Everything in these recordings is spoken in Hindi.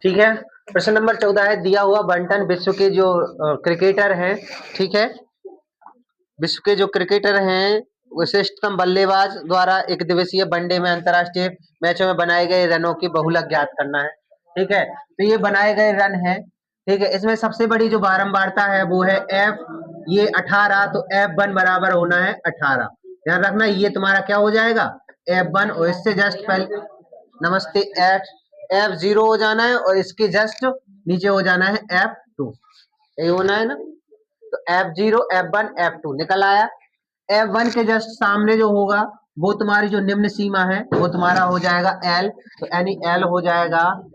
ठीक है। प्रश्न नंबर 14 है, दिया हुआ बंटन विश्व के जो क्रिकेटर हैं, ठीक है, विश्व के जो क्रिकेटर हैं विशिष्टतम बल्लेबाज द्वारा एक दिवसीय वनडे में अंतरराष्ट्रीय मैचों में बनाए गए रनों की बहुलक ज्ञात करना है। ठीक है, तो ये बनाए गए रन है। ठीक है, इसमें सबसे बड़ी जो बारंबारता है वो है एफ, ये 18, तो F1 बराबर होना है 18। ध्यान रखना ये तुम्हारा क्या हो जाएगा F1, और इससे जस्ट पहले नमस्ते F0 हो जाना है, और इसके जस्ट नीचे हो जाना है F2, यही होना है ना। तो F0, F1, F2 निकल आया। F1 के जस्ट सामने जो होगा वो तुम्हारी जो निम्न सीमा है वो तुम्हारा हो जाएगा L, तो यानी L हो जाएगा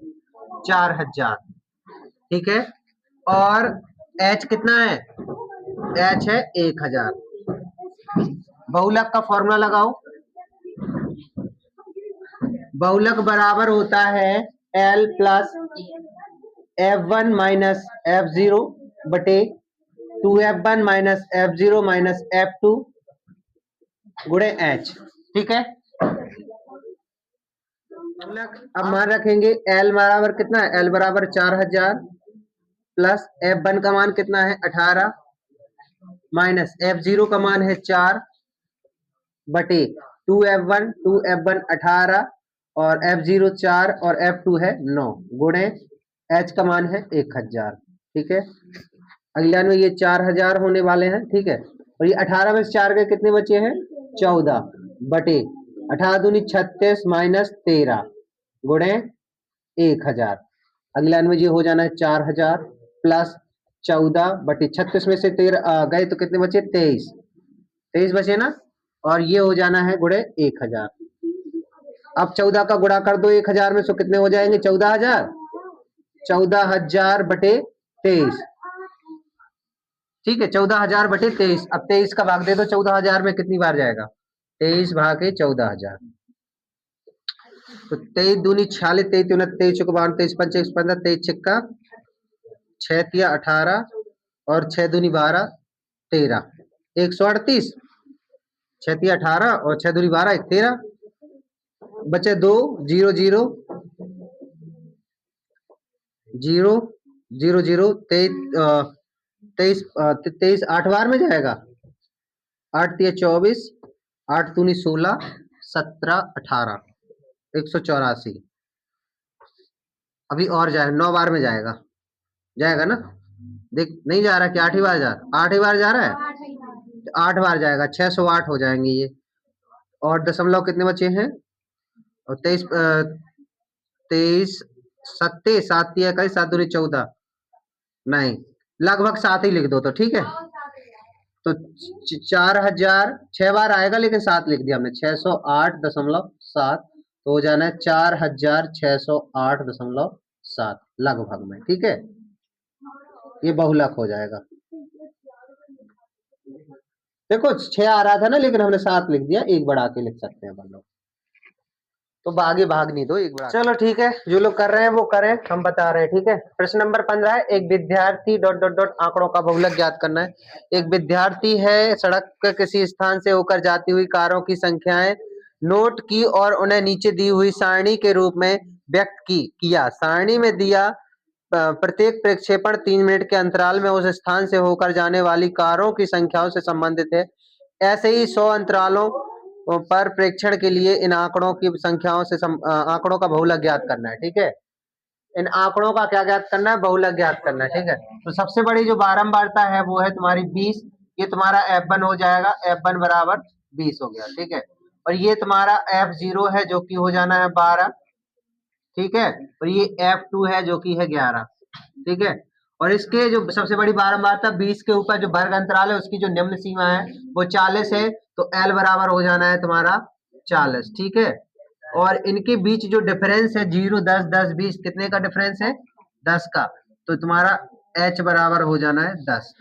4000। ठीक है, और H कितना है, H है 1000। बहुलक का फॉर्मूला लगाओ, बहुलक बराबर होता है L plus F1 minus F0 बटे 2F1 minus F0 minus F2 गुणे H। ठीक है, अब मान रखेंगे L बराबर कितना है, L बराबर 4000 प्लस F1 का मान कितना है 18 माइनस F0 का मान है 4 बटे 2F1 18 और F0 4 और F2 है 9 गुणे H का मान है 1000। ठीक है, अगला में ये 4000 होने वाले हैं। ठीक है, और ये 18 में से 4 के कितने बचे हैं 14 बटे 18 दूनी 36 माइनस 13 गुणे 1000। अगला में ये हो जाना है 4000 प्लस 14 बटे 36 में से 13 गए तो कितने बचे 23 बचे ना, और ये हो जाना है गुणे 1000। अब 14 का गुणा कर दो 1000 में, सो कितने हो जाएंगे 14000, 14000 बटे 23। ठीक है, 14000 बटे 23। अब 23 का भाग दे दो 14000 में, कितनी बार जाएगा 23 भागे 14000, तो 23 दूनी 46, 23 दूना 23 चौका 23 पंचे 15, 23 छिक्का 6 तिया 18 और 6 दूनी 12 13, 138, 6 तिया 18 और 6 दूनी 12 13, बचे 2 0 0 0 0 0 23 23 8 बार में जाएगा, 8 तिया 24, 8 दूनी 16 17 18 184। अभी और जाए 9 बार में जाएगा, जाएगा ना, देख नहीं जा रहा कि 8 ही बार जा रहा, 8 ही बार जा रहा है, 8 बार जाएगा 608 हो जाएंगे ये। और दशमलव कितने बचे हैं, और 23 23 सत्ते 7 तिया 21 7 दूनी 14, नहीं लगभग 7 ही लिख दो तो ठीक है। तो 4000 6 बार आएगा लेकिन 7 लिख दिया हमने, 608.7 तो हो जाना है 4608.7 लगभग में। ठीक है, ये बहुलक हो जाएगा। देखो 6 आ रहा था ना, लेकिन हमने 7 लिख दिया, एक बढ़ा के लिख सकते हैं अपन लोग, तो आगे भाग नहीं दो एक बढ़ा। चलो ठीक है, जो लोग कर रहे हैं वो करें, हम बता रहे हैं। ठीक है, प्रश्न नंबर 15 है, एक विद्यार्थी ... आंकड़ों का बहुलक ज्ञात करना है। एक विद्यार्थी है, सड़क के किसी स्थान से होकर जाती हुई कारों की संख्याएं नोट की और उन्हें नीचे दी हुई सारणी के रूप में व्यक्त किया। सारणी में दिया प्रत्येक प्रक्षेपण 3 मिनट के अंतराल में उस स्थान से होकर जाने वाली कारों की संख्याओं से संबंधित है। ऐसे ही 100 अंतरालों पर प्रेक्षण के लिए इन आंकड़ों की संख्याओं से आंकड़ों का बहुलक ज्ञात करना है। ठीक है, इन आंकड़ों का क्या ज्ञात करना है, बहुलक ज्ञात करना है। ठीक है, तो सबसे बड़ी जो बारंबारता है वो है तुम्हारी 20, ये तुम्हारा F1 हो जाएगा, F1 बराबर 20 हो गया। ठीक है, और ये तुम्हारा F0 है जो कि हो जाना है 12। ठीक है, और ये F2 है जो कि है 11। ठीक है, और इसके जो सबसे बड़ी बारंबारता 20 के ऊपर जो वर्ग अंतराल है उसकी जो निम्न सीमा है वो 40 है, तो L बराबर हो जाना है तुम्हारा 40। ठीक है, और इनके बीच जो डिफरेंस है 0 10 10 20, कितने का डिफरेंस है 10 का, तो तुम्हारा H बराबर हो जाना है 10।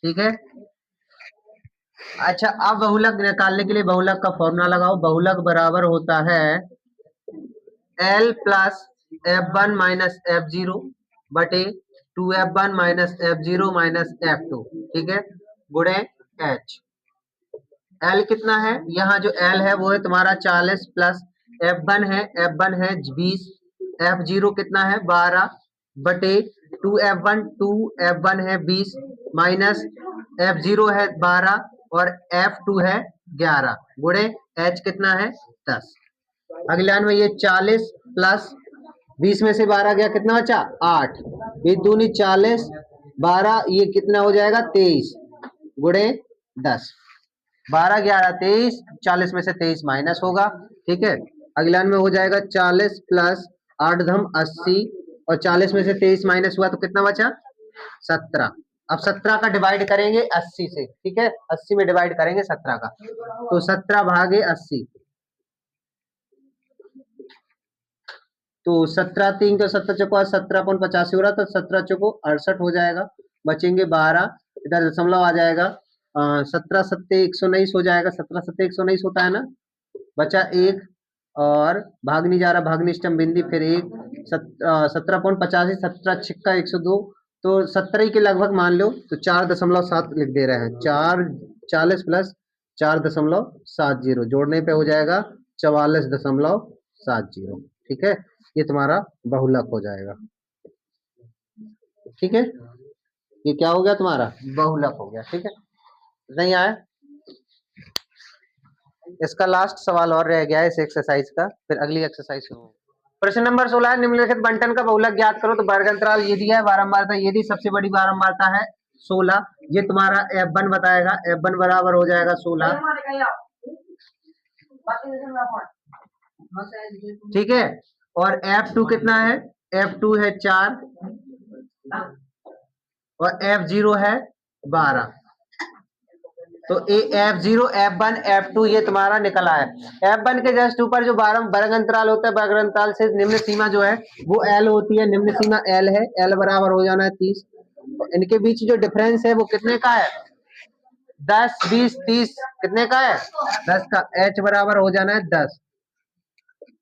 ठीक है, अच्छा अब बहुलक निकालने के लिए बहुलक का फॉर्मूला लगाओ। बहुलक बराबर होता है L plus F1 minus F0 बटे 2F1 minus F0 minus F2। ठीक है, गुणे H। L कितना है, यहाँ जो L है वो है तुम्हारा 40 प्लस F1 है 20, F0 कितना है 12 बटे 2F1, 2F1 है 20 माइनस F0 है 12 और F2 है 11 गुणे H कितना है 10। अगले लाइन में ये 40 प्लस 20 में से 12 गया कितना बचा 8, 20 दूनी 40 12 ये कितना हो जाएगा 23 गुणे 10, 12 11 23, 40 में से 23 माइनस होगा। ठीक है, अगले लाइन में हो जाएगा 40 प्लस 8 धम 80 और 40 में से 23 माइनस हुआ तो कितना बचा 17। अब 17 का डिवाइड करेंगे 80 से। ठीक है, 80 में डिवाइड करेंगे 17 का तो 17 भागे 80 तो 17 3 का 17 चौको 17/85 हो रहा था, 17 चौको 68 हो जाएगा, बचेंगे 12, इधर दशमलव आ जाएगा 17 सत्ते 119 हो जाएगा, 17 सत्ते 119 होता है ना, बचा 1 और भाग नहीं जा रहा, भाग निष्ठम बिंदी फिर 1 17.85 17 छिक्का 102 तो 17 के लगभग मान लो तो 4.7 लिख दे रहे हैं, 40 प्लस 4.70 जोड़ने पे हो जाएगा 44.70। ठीक है, ये तुम्हारा बहुलक हो जाएगा। ठीक है, ये क्या हो गया तुम्हारा बहुलक हो गया। ठीक है, नहीं आया, इसका लास्ट सवाल और रह गया है इस एक्सरसाइज का, फिर अगली एक्सरसाइज हो। प्रश्न नंबर 16 निम्नलिखित बंटन का बहुलक ज्ञात करो। तो वर्ग अंतराल ये दिया है, बारंबारता ये दी, सबसे बड़ी बारंबारता है 16, ये तुम्हारा F1 बताएगा, F1 बराबर हो जाएगा 16। ठीक है, और F2 कितना है, F2 है 4 और F0 है 12, तो F0 F1 F2 ये तुम्हारा निकला है। F1 के जस्ट ऊपर जो वर्ग अंतराल होता है, वर्ग अंतराल से निम्न सीमा जो है वो L होती है, निम्न सीमा L है, L बराबर हो जाना है 30, इनके बीच जो डिफरेंस है वो कितने का है 10 20 30, कितने का है 10 का, H बराबर हो जाना है 10।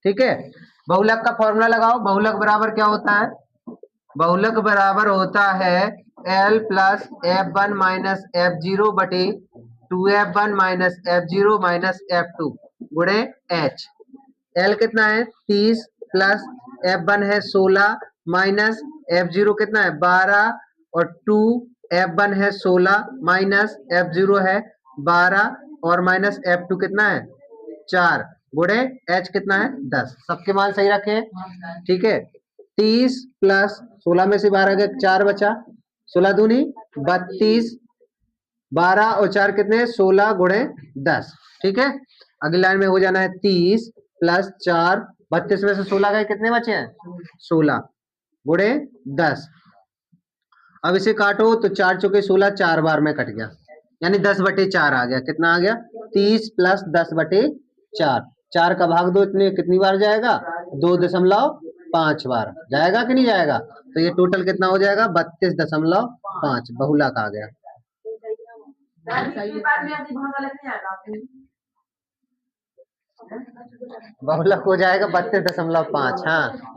ठीक है, बहुलक का फॉर्मूला लगाओ, बहुलक बराबर क्या होता है, बहुलक बराबर होता है L plus F1 minus F0 बटे 2F1 minus F0 minus F2 गुणे H। L कितना है 30 प्लस F1 है 16 माइनस F0 कितना है 12 और 2F1 है 16 माइनस F0 है 12 और माइनस F2 कितना है 4 गुणे H कितना है 10। सबके मान सही रखे। ठीक है, 30 प्लस 16 में से 12 गया 4 बचा, 16 दूनी 32, 12 और 4 कितने 16 गुणे 10। ठीक है, अगली लाइन में हो जाना है 30 प्लस 4, 32 में से 16 गए कितने बचे हैं 16 गुणे 10। अब इसे काटो तो 4 चौके 16, 4 बार में कट गया, यानी 10/4 आ गया, कितना आ गया 30 प्लस 10/4, 4 का भाग दो, इतने कितनी बार जाएगा 2.5 बार जाएगा कि नहीं जाएगा, तो ये टोटल कितना हो जाएगा 32.5 बहुलक आ गया। बहुलक हो जाएगा 32.5। हाँ।